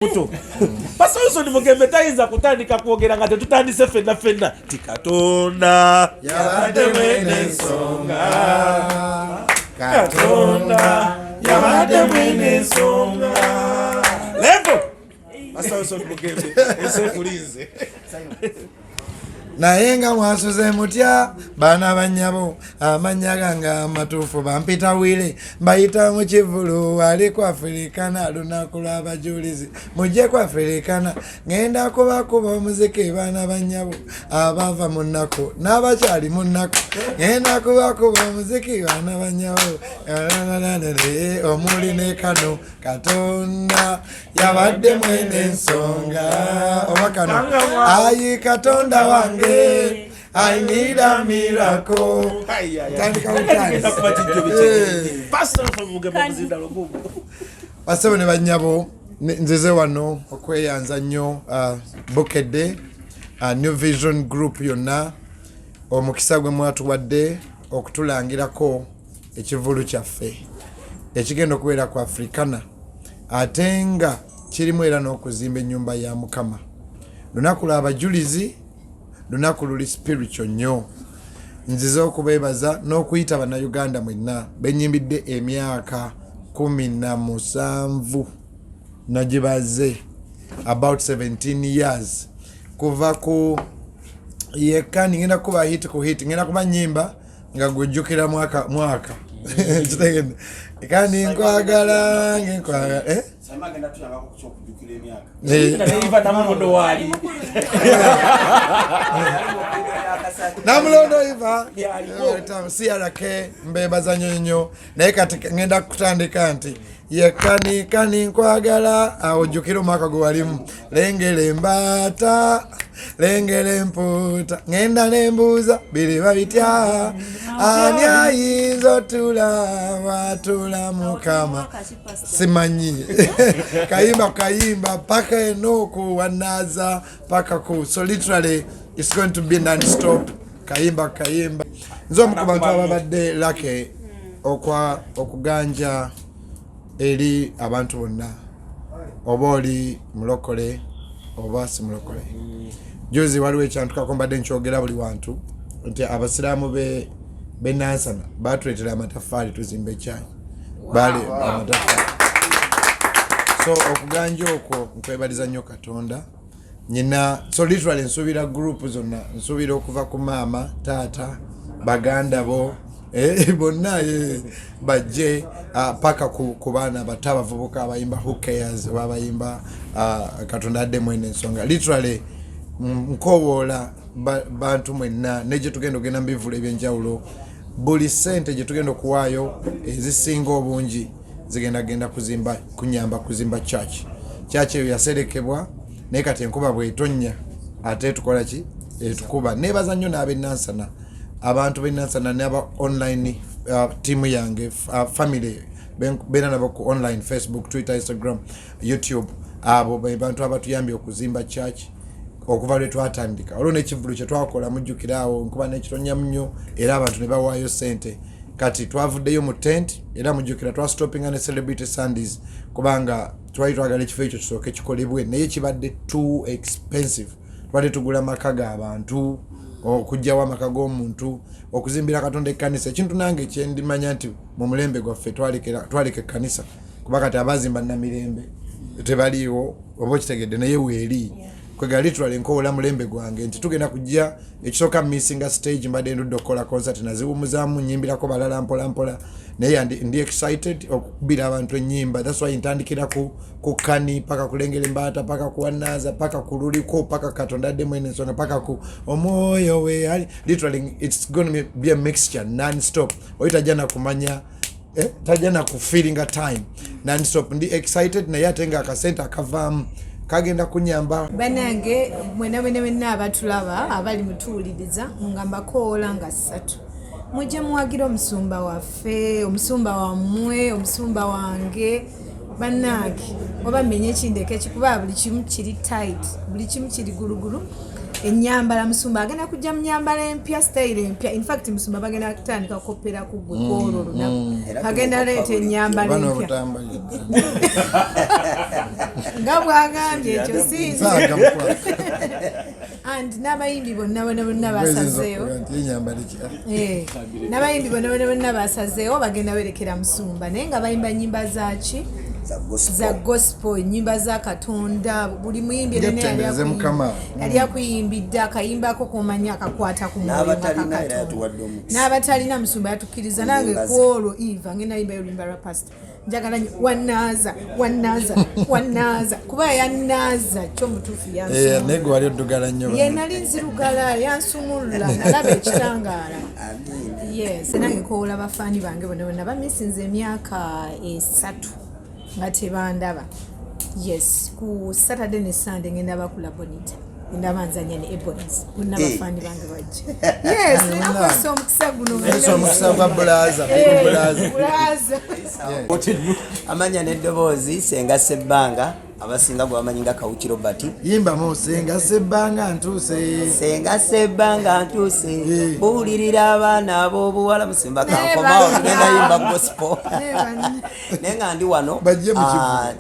Muto. Pasa Wilson Bugembe tayinza kutandika kwogera nga tetutandise fenna tikatonda yabadde mwene nsonga katonda yabadde mwene nsonga levo Pasa Wilson Bugembe esekulize naye nga mwasuze mutya baana bannyabo amanya gange amatuufu bampita wile mbayita mu kivulu ali ku Afrikana lunaku lw'abajulizi mujje ku Afrikana ngenda kubakuba omuziki baana bannyabo abava mu nnaku n'abakyali mu nnaku ngenda kubakuba omuziki baana bannyabo omuli ne kano katonda yabadde mwene ensonga oba kano ayi katonda wange I need a miracle. Pastor ne banyabo nzize wano okweyanza nnyo bukedde New Vision Group yonna omukisa gwe mwatuwadde okutulangirako ekivulu kyaffe ekigenda okubeera ku Afrikana ate nga kirimu era n'okuzimba ennyumba ya Mukama lunaku lw'abajulizi lunaku luli spiritual nnyo nzize okubeebaza n'okuyita bannayuganda mwenna benyimbidde emyaka 17 nagibaze about 17 years kuva ku yekani ngenda kuba hit ku hit ngenda kuba nyimba nga gujjukira mwaka kitegende kandi nkwagala nkwagala Sama genda tuyamba kukujjukira emyaka Evelyn Namulondo wali Namulondo iva siyalake mbebaza nnyo naye kati ngenda kutandika nti yekani nkwagala ojjukira omwaka gwe walimu lengera embaata lengera empuuta ngenda nembuuza biriba bitya ani ayinza otulaba Mukama simanyi kayimba paka enoku wanaza paka ku so literally it's going to be non-stop kayimba nzo mu bantu ababadde lake okuganja eri abantu bonna oba oli mulokole oba si mulokole juzi waliwo ekyantukako mbadde nkyogera buli wantu nti abasiraamu benansana batuleetera amatafaali tuzimba ekyanyi bali amatafaali so okuganja okwo nkwebaliza nnyo Katonda nyina so literally nsuubira group zonna nsuubira okuva ku maama taata baganda bo bonna bajje paka ku baana bato abavubuka abayimba who cares babayimba Katonda adde mwene ensonga literally nkowoola bantu mwenna negye tugenda ogenda mbivula ebyenjawulo buli sente gye tugenda okuwaayo ezisinga obungi zigenda kunyamba kuzimba church eyo yaserekebwa naye kati enkuba bwetonnya ate tukola ki etukuba nebaza nnyo n'abennansana abantu bennansana n'aba online team yange family bena nabo ku online Facebook Twitter Instagram YouTube abo bantu abatuyambye okuzimba church okuva lwe twatandika olwo n'ekivulu kye twakola mujjukiraawo nkuba n'ekitonya nnyo era abantu ne bawaayo sente kati twavuddeyo mu tent era mujjukira twastopinga ne Celebrity Sundays kubanga twali twagala ekifo ekyo kisooke kikolebwe naye kibadde too expensive twali tugula maka g'abantu okujjawo amaka g'omuntu okuzimbira Katonda ekkanisa ekintu nange kyendimanya nti mu mulembe gwaffe twaleka ekkanisa kuba kati abazimba namirembe tebaliiwo oba okitegedde naye weeri kwega literally nkowoola mulembe gwange nti tugenda kujja ekisooka missinga stage mbadde ndudde okukola concert naziwumuzaamu nyimbirako balala mpola naye ndi excited okukubira abantu ennyimba that's why ntandikira ku kani paka kulengera embaata paka kuwanaza paka kululiko paka Katonda adde mwene ensonga paka ku omwoyo we literally it's going to be a mixture non-stop oyitajja nakumanya tajja nakufeelinga time non-stop ndi excited naye ate nga akasente akavaamu kagenda kunyamba banange mwena abatulaba abali mutuwuliriza ngamba koola nga 3 mujje muwagira omusumba waffe omusumba wammwe omusumba wange banange oba menye ekindeke kikuba buli kimu kiri tight buli kimu kiri gulugulu ennyambala musumba agenda kujja mu nnyambala empya style empya in fact musumba bagenda kutandika kopera ku gwe kwolwo lunaku agenda leeta ennyambala empya nga bwagambye ekyo sinza and n'abayimbi bonna basazeewo n'abayimbi bonna basazeewo bagenda berekera musumba naye nga bayimba nnyimba zaki za gospel nyimba za Katonda buli muyimbi yali akuyimbidde akayimbako komanya akakwata ku n'abatalina musumba yatukkiriza nange kwolwo Eva ngenda yimba yolimba lwa pastor njagala wanaza kuba yanaaza kyo mutuufu nego wali oddugala nnyo ye nali nzirugala yansumulula nalaba ekitangaala yes nange koola bafaani bange bonna bamisinza emyaka 3 nga tebandaba yes ku Saturday ne Sunday ngenda bakula bonita ngenda banzanya ne Ebonies bonna bafaani bange bajja yes nakosa omukisa guno omukisa gwa bulaza amanya n'eddoboozi Senga Sebbanga abasinga gwamanyi nga Kawuki Robert yimbamu Senga Sebbanga ntuuse buwulirira abaana ab'obuwala musimba kankomawo tugenda yimba gospel naye nga ndi wano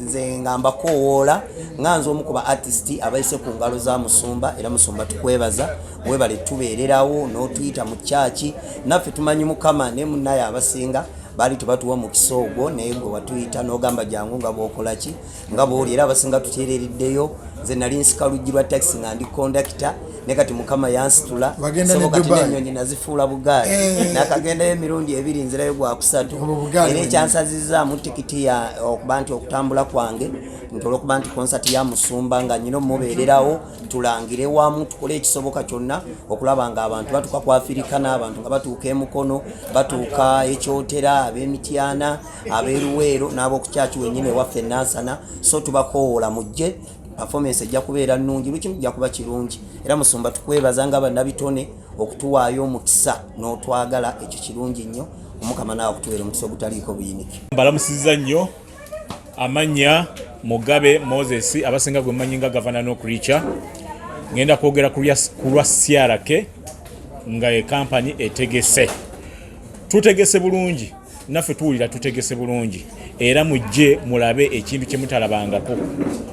nze nga mbakoowoola nga nze omu ku ba artist abayise ku ngalo za musumba era musumba tukwebaza webale tubeererawo n'otuyita mu kyaki naffe tumanyi mukama ne munnaye abasinga bali tubatuwa mu kisoogo naye gwe watuyita n'ogamba jangu nga bw'okolaki nga bw'oli era abasinga tuteerereddeyo nze nali nsika luggi lwa taxi nga ndi kondakita ne kati mukama yansitula soboka kati n'ennyonyi nazifuula bugaali nakagendayo emirundi 2 nzirayo gwa 3 era ekyansazizaamu tikiti ya okuba nti okutambula kwange nti olwokuba nti konsati ya musumba nga nyina omubeererawo tulangire wamu tukole ekisoboka kyonna okulaba nga abantu batuuka ku Afirikana abantu nga batuuka emukono batuuka ekyotera ab'emityana ab'eruweero n'ab'okukyaki wennyini ewaffe Nansana so tubakoowoola mujje performance ejja kubeera nnungi lukimu ejja kuba kirungi era musumba tukwebaza nga bannabitone okutuwaayo omukisa n'otwagala ekyo kirungi nnyo omukama naawe okutuweera omukisa ogutaliiko buyinike mbalamusizza nnyo amanya Mugabe Moses abasinga gwe mmanyi nga gavana n'okuricha ngenda kwogera ku lwa CRK nga kampani etegese tutegese bulungi naffe tuwulira tutegese bulungi era mujje mulabe ekintu kye mutalabangako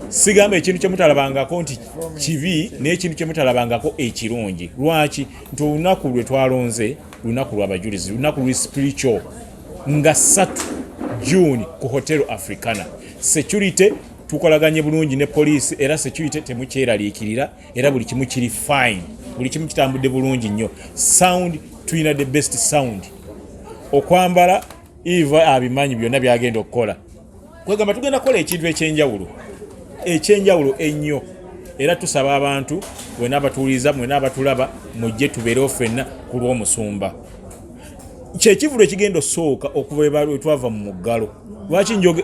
sigamba ekintu kye mutalabangako nti kibi n'ekintu kye mutalabangako ekirungi lwaki nti olunaku lwe twalonze lunaku lw'abajulizi lunaku lwe spiritual nga 3 June ku Hotel Africana security tukolaganye bulungi ne police era security temukyeraliikirira era buli kimu kiri fine buli kimu kitambudde bulungi nnyo sound tulina the best sound okwambala Eva abimanyi byonna byagenda okukola kwegamba tugenda kukola ekintu ekyenjawulo ennyo era tusaba abantu bwena abatuuliza mwena abatulaba mujje tubeerewo ffenna ku lw'omusumba kyekivulo ekigenda osooka okuva lwe twava mu muggalo lwaki njoge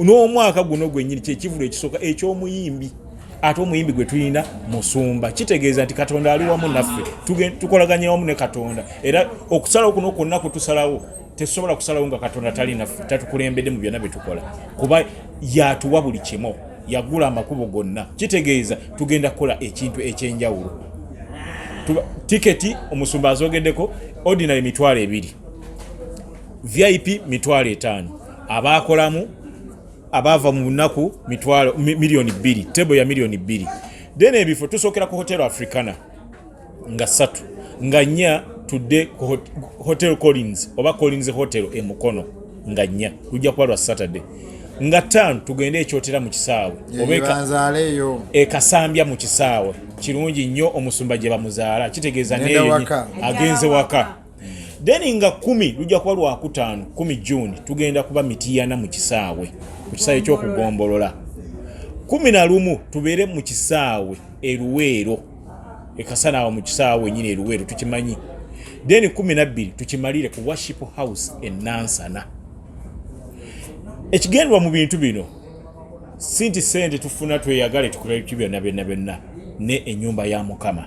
n'omwaka guno gwennyini kyekivulo ekisooka eky'omuyimbi ate omuyimbi gwe tulina musumba kitegeeza nti Katonda ali wamu naffe tukolaganye wamu ne Katonda era okusalawo kuno kwonna kutusalawo tesobola kusalawo nga Katonda tali naffe tatukulembedde mu byonna bye tukola kuba yatuwa buli kimu yagula amakubo gonna kitegeeza tugenda kukola ekintu ekyenjawulo tiketi omusumba azogeddeko ordinary 2,000 VIP 5,000 abakolamu abava mu lunaku milioni 2 table ya milioni 2 then ebifo tusookera ku Hotel Africana nga 3 nga 4 tudde ku Hotel Collins oba Collins Hotel emukono nga 4 lujja kuba lwa Saturday nga 5 tugende ekyotera mu kisaawe obanzaaleyo ekasambya mu kisaawe kirungi nnyo omusumba gye bamuzaala kitegeeza neyo agenze waka then nga 10 lujja kuba lwa 5 10 June tugenda kuba mitiyana mu kisaawe ekyokugombolola 11 tubeere mu kisaawe eruweero ekasanawo mu kisaawe nyine eruweero tukimanyi then 12 tukimalire ku worship house Nansana ekigendwa mu bintu bino sinti sente tufuna tweyagale tukola ekibyo byonna ne ennyumba ya Mukama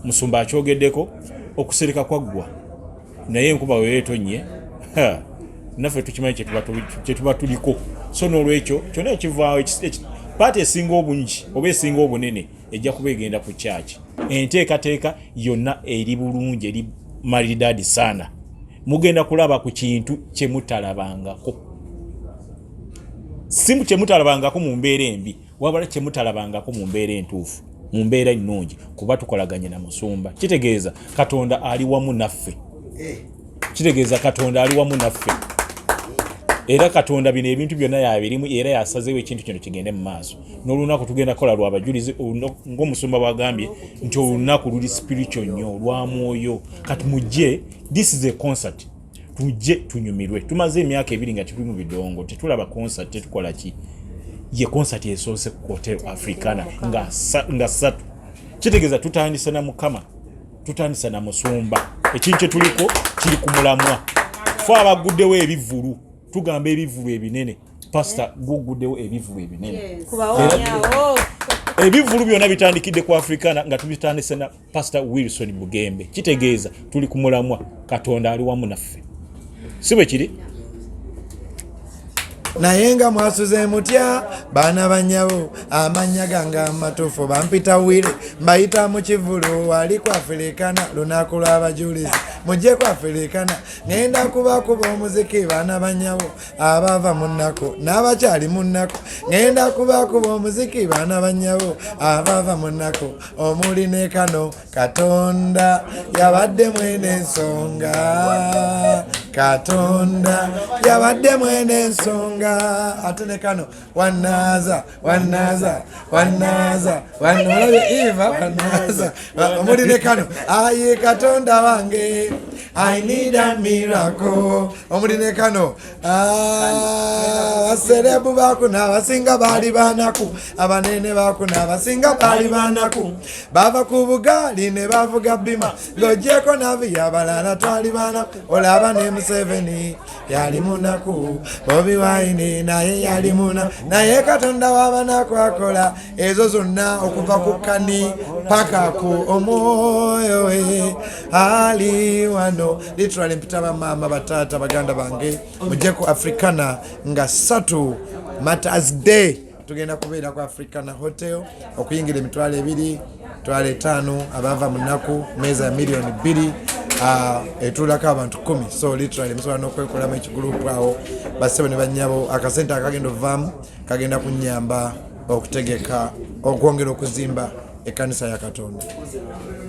musumba akyogeddeko okusereka kwaggwa naye enkuba weetonye naffe tukimanyi kyetuba tuliko so n'olwekyo kyonna ekivaawo paati esinga obungi oba esinga obunene ejja kuba egenda ku church. Enteekateeka yonna eri bulungi, eri maridadi sana. Mugenda kulaba ku kintu kye mutalabangako. Si kye mutalabangako mu mbeera embi, wabula kye mutalabangako mu mbeera entuufu, mu mbeera ennungi, kuba tukolaganye na Musumba. Kitegeeza Katonda ali wamu naffe. Kitegeeza Katonda ali wamu naffe. Era Katonda bino ebintu byonna yabirimu era yasazeewo ekintu kino kigende mu maaso. N'olunaku tugenda kola lwa bajulizi ng'Omusumba bwagambye nti olunaku luli spiritual nnyo lwa mwoyo. Kati mujje, this is a concert. Tujje tunyumirwe. Tumaze emyaka 2 nga tuli mu bidongo tetulaba concert tetukola ki. Ye concert esoose ku Hotel Africana nga 3. Kitegeeza tutandisa na Mukama, tutandisa na Musumba. Ekintu kye tuliko kiri ku mulamwa. Fo abaguddewo ebivulu. Tugamba ebivulu ebinene. Pastor guguddewo ebivulu ebinene. Ebivulu byonna bitandikidde ku Africana nga tubitandise na Pastor Wilson Bugembe. Kitegeeza tuli ku mulamwa. Katonda ali wamu naffe. Sibe kiri? Naye nga mwasuze mutya baana banyabo amanya gange amatuufu bampita wire mbayita mu kivulu wali ku Africana lunaku lw'abajulizi mujje ku Africana ngenda kubakuba omuziki baana banyabo abava mu nnaku n'abakyali mu nnaku ngenda kubakuba omuziki baana banyabo abava mu nnaku omuli ne kano Katonda yabadde mwene ensonga Katonda yabadde mwene ensonga atene kano wanaza Eva wanaza omulire kano aye Katonda wange I need a miracle omulire kano aserebu bakuna abasinga bali banaku abanene bakuna abasinga bali banaku bava ku bugali ne bavuga bima ngojeko navi abalala twali banaku olaba ne Museveni yali munaku Bobi Wine naye yali muna naye Katonda wabanaku akola ezo zonna okuva ku kani paka ku omwoyo we ali wano literally mpita bamama batata baganda bange mujje ku Africana nga 3 Matters Day tugenda kubeera ku Africana Hotel okuyingira emitwalo 2 twale 5 abava munaku meza ya milioni 2 etulako abantu 10 so literally msobola n'okwekolamu ekigulupu awo basebo ne banyabo akasente akagenda ovaamu kagenda kunyamba okutegeka okwongera okuzimba ekkanisa ya Katonda.